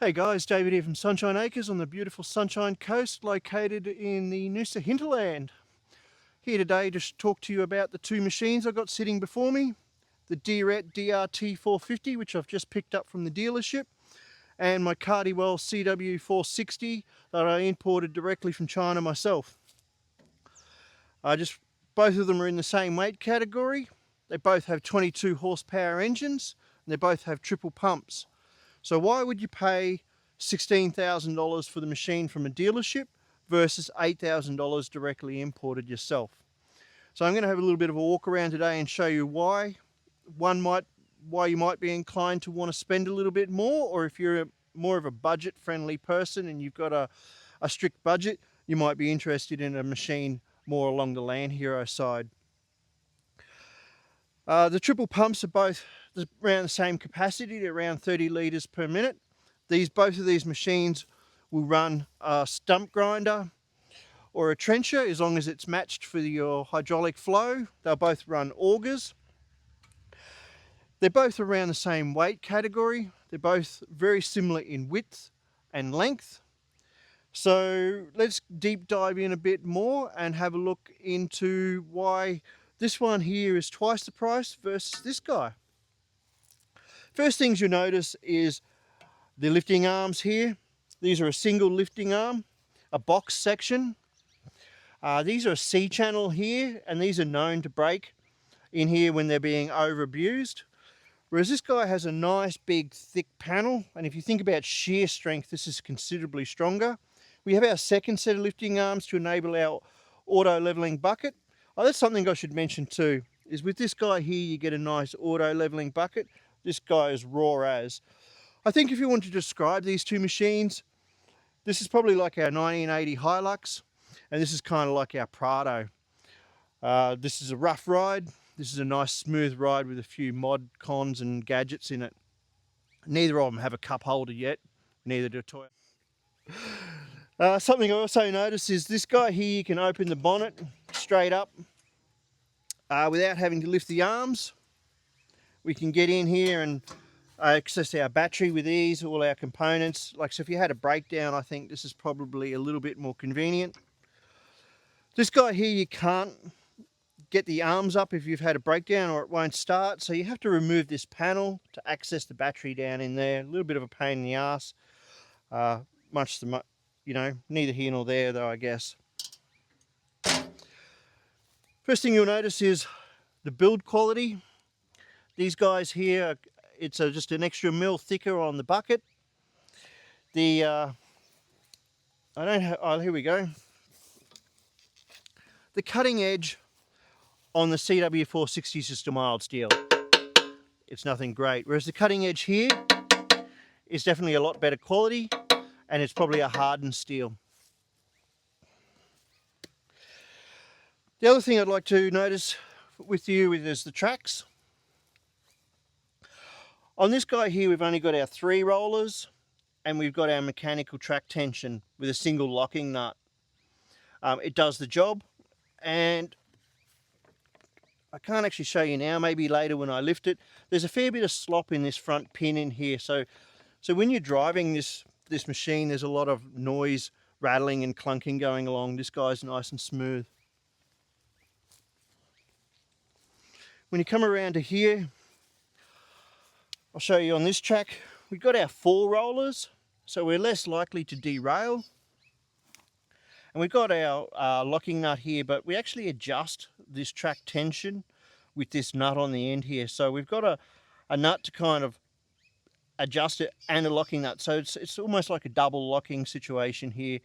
Hey guys, David here from Sunshine Acres on the beautiful Sunshine Coast located in the Noosa Hinterland. Here today to talk to you about the two machines I've got sitting before me. The DRT450, which I've just picked up from the dealership, and my Cardywell CW460 that I imported directly from China myself. Both of them are in the same weight category. They both have 22 horsepower engines and they both have triple pumps. So why would you pay $16,000 for the machine from a dealership versus $8,000 directly imported yourself? So I'm going to have a little bit of a walk around today and show you why you might be inclined to want to spend a little bit more, or if you're more of a budget friendly person and you've got a strict budget, you might be interested in a machine more along the Landhero side. The triple pumps are both around the same capacity, around 30 litres per minute. Both of these machines will run a stump grinder or a trencher as long as it's matched for your hydraulic flow. They'll both run augers. They're both around the same weight category. They're both very similar in width and length. So let's deep dive in a bit more and have a look into why this one here is twice the price versus this guy. First things you'll notice is the lifting arms here. These are a single lifting arm, a box section. These are a C-channel here, and these are known to break in here when they're being over abused. Whereas this guy has a nice big thick panel, and if you think about shear strength, this is considerably stronger. We have our second set of lifting arms to enable our auto leveling bucket. Oh, that's something I should mention too, is with this guy here you get a nice auto leveling bucket. This guy is raw as. I think if you want to describe these two machines, this is probably like our 1980 Hilux, and this is kind of like our Prado. This is a rough ride. This is a nice smooth ride with a few mod cons and gadgets in it. Neither of them have a cup holder yet, neither do Toyota. Something I also noticed is this guy here, you can open the bonnet straight up without having to lift the arms. We can get in here and access our battery with ease, all our components. So if you had a breakdown, I think this is probably a little bit more convenient. This guy here, you can't get the arms up if you've had a breakdown or it won't start. So you have to remove this panel to access the battery down in there. A little bit of a pain in the ass. Neither here nor there though, I guess. First thing you'll notice is the build quality. These guys here, it's just an extra mil thicker on the bucket. Here we go. The cutting edge on the CW460 is just a mild steel. It's nothing great. Whereas the cutting edge here is definitely a lot better quality, and it's probably a hardened steel. The other thing I'd like to notice with you is the tracks. On this guy here, we've only got our 3 rollers and we've got our mechanical track tension with a single locking nut. It does the job, and I can't actually show you now, maybe later when I lift it. There's a fair bit of slop in this front pin in here. So when you're driving this machine, there's a lot of noise, rattling and clunking going along. This guy's nice and smooth. When you come around to here, I'll show you on this track, we've got our 4 rollers, so we're less likely to derail. And we've got our locking nut here, but we actually adjust this track tension with this nut on the end here. So we've got a nut to kind of adjust it and a locking nut. So it's almost like a double locking situation here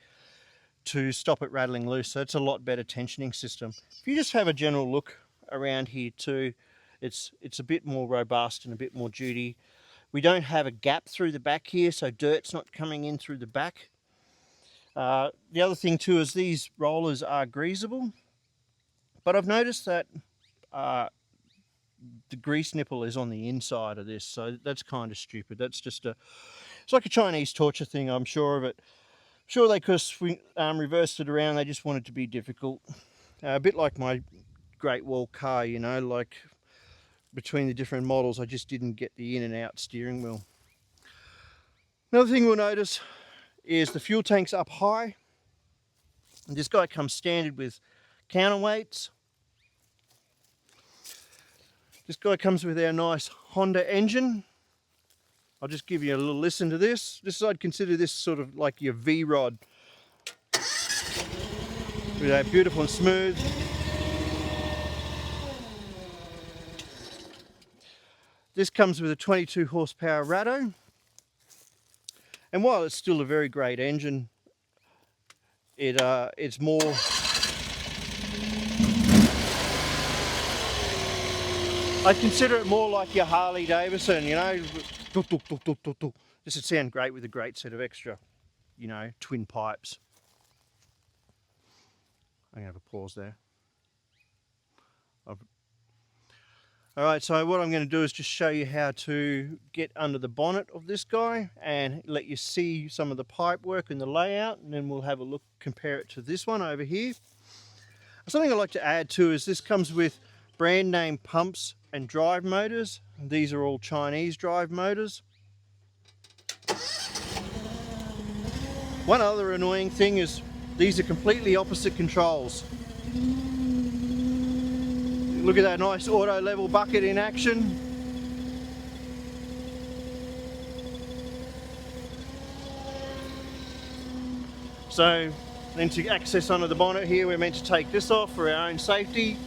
to stop it rattling loose. So it's a lot better tensioning system. If you just have a general look around here too, it's a bit more robust and a bit more duty. We don't have a gap through the back here, so dirt's not coming in through the back. The other thing too is these rollers are greasable, but I've noticed that the grease nipple is on the inside of this, so that's kind of stupid. That's just it's like a Chinese torture thing, I'm sure of it. Sure, they could have reversed it around. They just wanted to be difficult. A bit like my Great Wall car, like between the different models, I just didn't get the in and out steering wheel. Another thing we'll notice is the fuel tank's up high. And this guy comes standard with counterweights. This guy comes with our nice Honda engine. I'll just give you a little listen to this. I'd consider this sort of like your V-rod. With that beautiful and smooth. This comes with a 22 horsepower Ratto. And while it's still a very great engine, it's more... I'd consider it more like your Harley Davidson, you know. This would sound great with a great set of extra, you know, twin pipes. I'm going to have a pause there. Alright, so what I'm going to do is just show you how to get under the bonnet of this guy and let you see some of the pipe work and the layout, and then we'll have a look, compare it to this one over here. Something I'd like to add too is this comes with brand name pumps and drive motors. These are all Chinese drive motors. One other annoying thing is these are completely opposite controls. Look at that nice auto level bucket in action. So then to access under the bonnet here, we're meant to take this off for our own safety.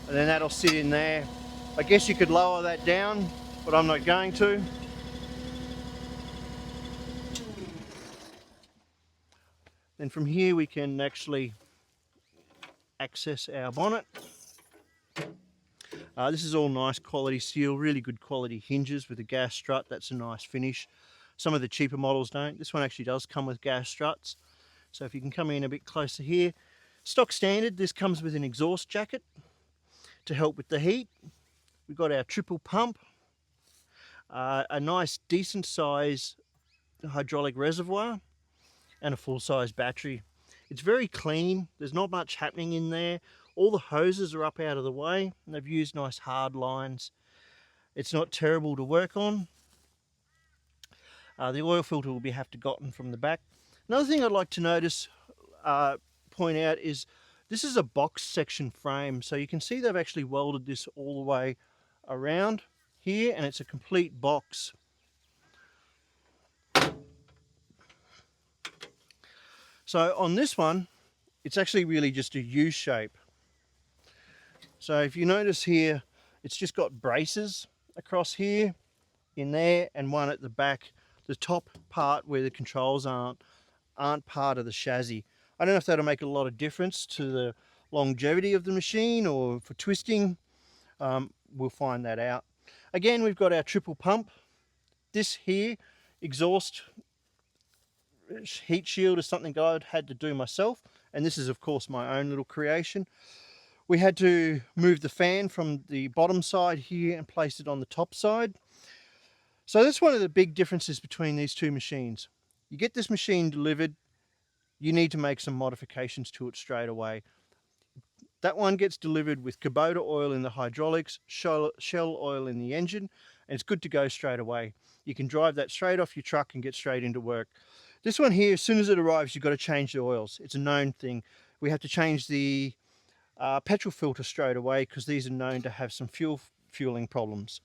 And then that'll sit in there. I guess you could lower that down, but I'm not going to. Then from here we can actually access our bonnet. This is all nice quality steel, really good quality hinges with a gas strut. That's a nice finish. Some of the cheaper models don't. This one actually does come with gas struts. So if you can come in a bit closer here. Stock standard, this comes with an exhaust jacket to help with the heat. We've got our triple pump, a nice decent size hydraulic reservoir, and a full-size battery. It's very clean. There's not much happening in there. All the hoses are up out of the way, and they've used nice hard lines. It's not terrible to work on. The oil filter will be have to gotten from the back. Another thing I'd like to notice, point out is this is a box section frame. So you can see they've actually welded this all the way around here, and it's a complete box. So on this one, it's actually really just a U shape. So if you notice here, it's just got braces across here, in there, and one at the back. The top part where the controls aren't part of the chassis. I don't know if that'll make a lot of difference to the longevity of the machine or for twisting. We'll find that out. Again, we've got our triple pump. This here, exhaust heat shield, is something I'd had to do myself, and this is of course my own little creation. We had to move the fan from the bottom side here and place it on the top side. So that's one of the big differences between these two machines. You get this machine delivered, you need to make some modifications to it straight away. That one gets delivered with Kubota oil in the hydraulics, Shell oil in the engine, and it's good to go straight away. You can drive that straight off your truck and get straight into work. This one here, as soon as it arrives, you've got to change the oils. It's a known thing. We have to change the petrol filter straight away because these are known to have some fueling problems.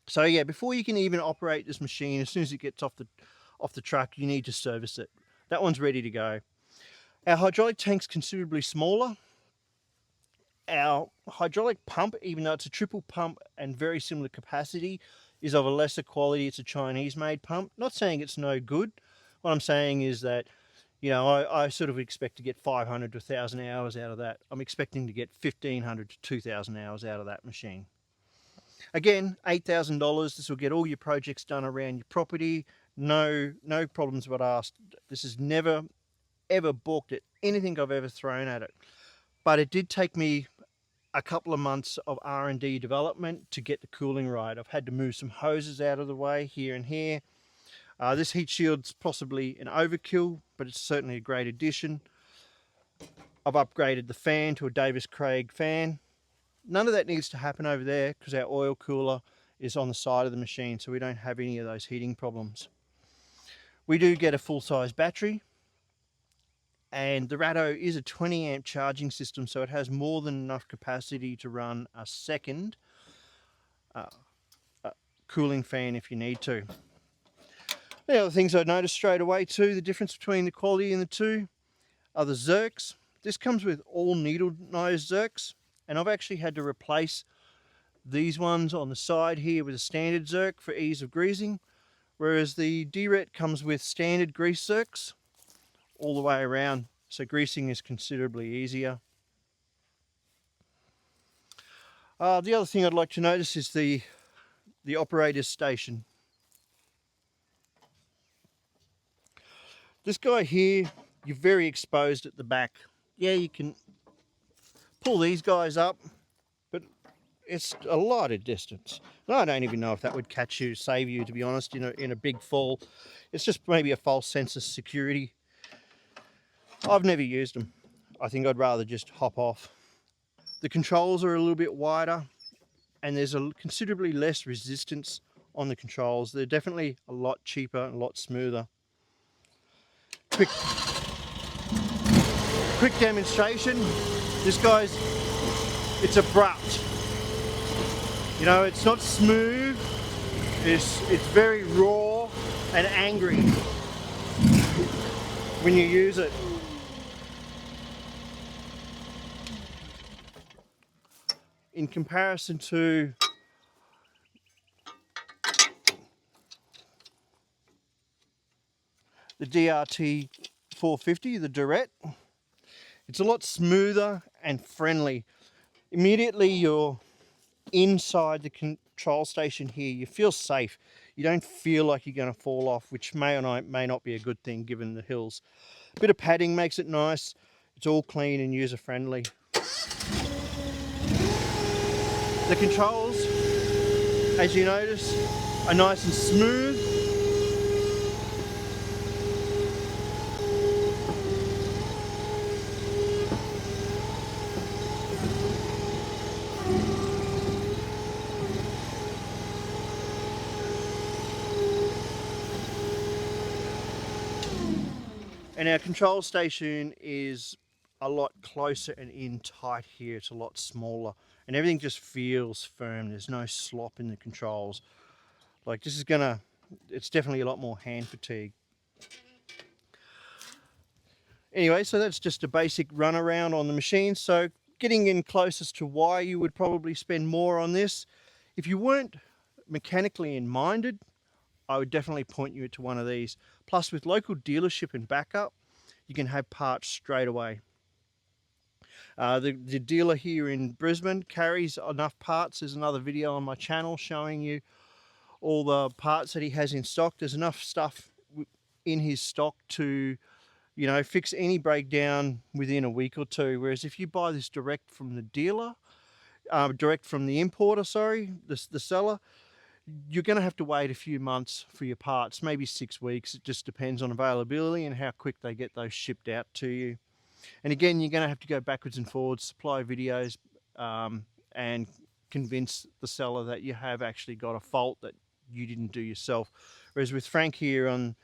So yeah, before you can even operate this machine, as soon as it gets off the truck, you need to service it. That one's ready to go. Our hydraulic tank's considerably smaller. Our hydraulic pump, even though it's a triple pump and very similar capacity, is of a lesser quality. It's a Chinese made pump. Not saying it's no good. What I'm saying is that, you know, I sort of expect to get 500 to 1,000 hours out of that. I'm expecting to get 1,500 to 2,000 hours out of that machine. Again, $8,000. This will get all your projects done around your property. No problems but asked. This has never, ever balked at anything I've ever thrown at it. But it did take me a couple of months of R&D development to get the cooling right. I've had to move some hoses out of the way here and here. This heat shield's possibly an overkill, but it's certainly a great addition. I've upgraded the fan to a Davis Craig fan. None of that needs to happen over there because our oil cooler is on the side of the machine, so we don't have any of those heating problems. We do get a full-size battery, and the Ratto is a 20 amp charging system, so it has more than enough capacity to run a second cooling fan if you need to. The other things I noticed straight away too, the difference between the quality in the two are the zerks. This comes with all needle nose zerks, and I've actually had to replace these ones on the side here with a standard zerk for ease of greasing, whereas the DRT comes with standard grease zerks all the way around, so greasing is considerably easier. The other thing I'd like to notice is the operator's station. This guy here, you're very exposed at the back. Yeah, you can pull these guys up, but it's a lot of distance. And I don't even know if that would catch you, save you, to be honest, in a big fall. It's just maybe a false sense of security. I've never used them. I think I'd rather just hop off. The controls are a little bit wider, and there's considerably less resistance on the controls. They're definitely a lot cheaper and a lot smoother. Quick demonstration. This guy's, it's abrupt. It's not smooth. It's very raw and angry when you use it. In comparison to the DRT450, the DRT, it's a lot smoother and friendly. Immediately you're inside the control station here, you feel safe. You don't feel like you're going to fall off, which may or may not be a good thing given the hills. A bit of padding makes it nice. It's all clean and user friendly. The controls, as you notice, are nice and smooth. And our control station is a lot closer and in tight here. It's a lot smaller and everything just feels firm. There's no slop in the controls. Like this is it's definitely a lot more hand fatigue. Anyway, so that's just a basic run around on the machine. So getting in closest to why you would probably spend more on this. If you weren't mechanically minded, I would definitely point you to one of these. Plus with local dealership and backup, you can have parts straight away. The dealer here in Brisbane carries enough parts. There's another video on my channel showing you all the parts that he has in stock. There's enough stuff in his stock to, fix any breakdown within a week or two. Whereas if you buy this direct from the dealer, direct from the importer, sorry, the seller, you're going to have to wait a few months for your parts, maybe 6 weeks. It just depends on availability and how quick they get those shipped out to you. And again, you're going to have to go backwards and forwards, supply videos, and convince the seller that you have actually got a fault that you didn't do yourself. Whereas with Frank here on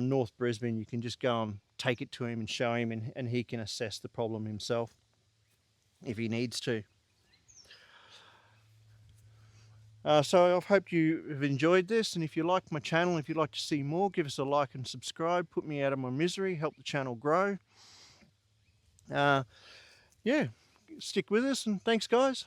North Brisbane, you can just go and take it to him and show him, and he can assess the problem himself if he needs to. So I hope you have enjoyed this, and if you like my channel, if you'd like to see more, give us a like and subscribe, put me out of my misery, help the channel grow. Yeah, stick with us, and thanks guys.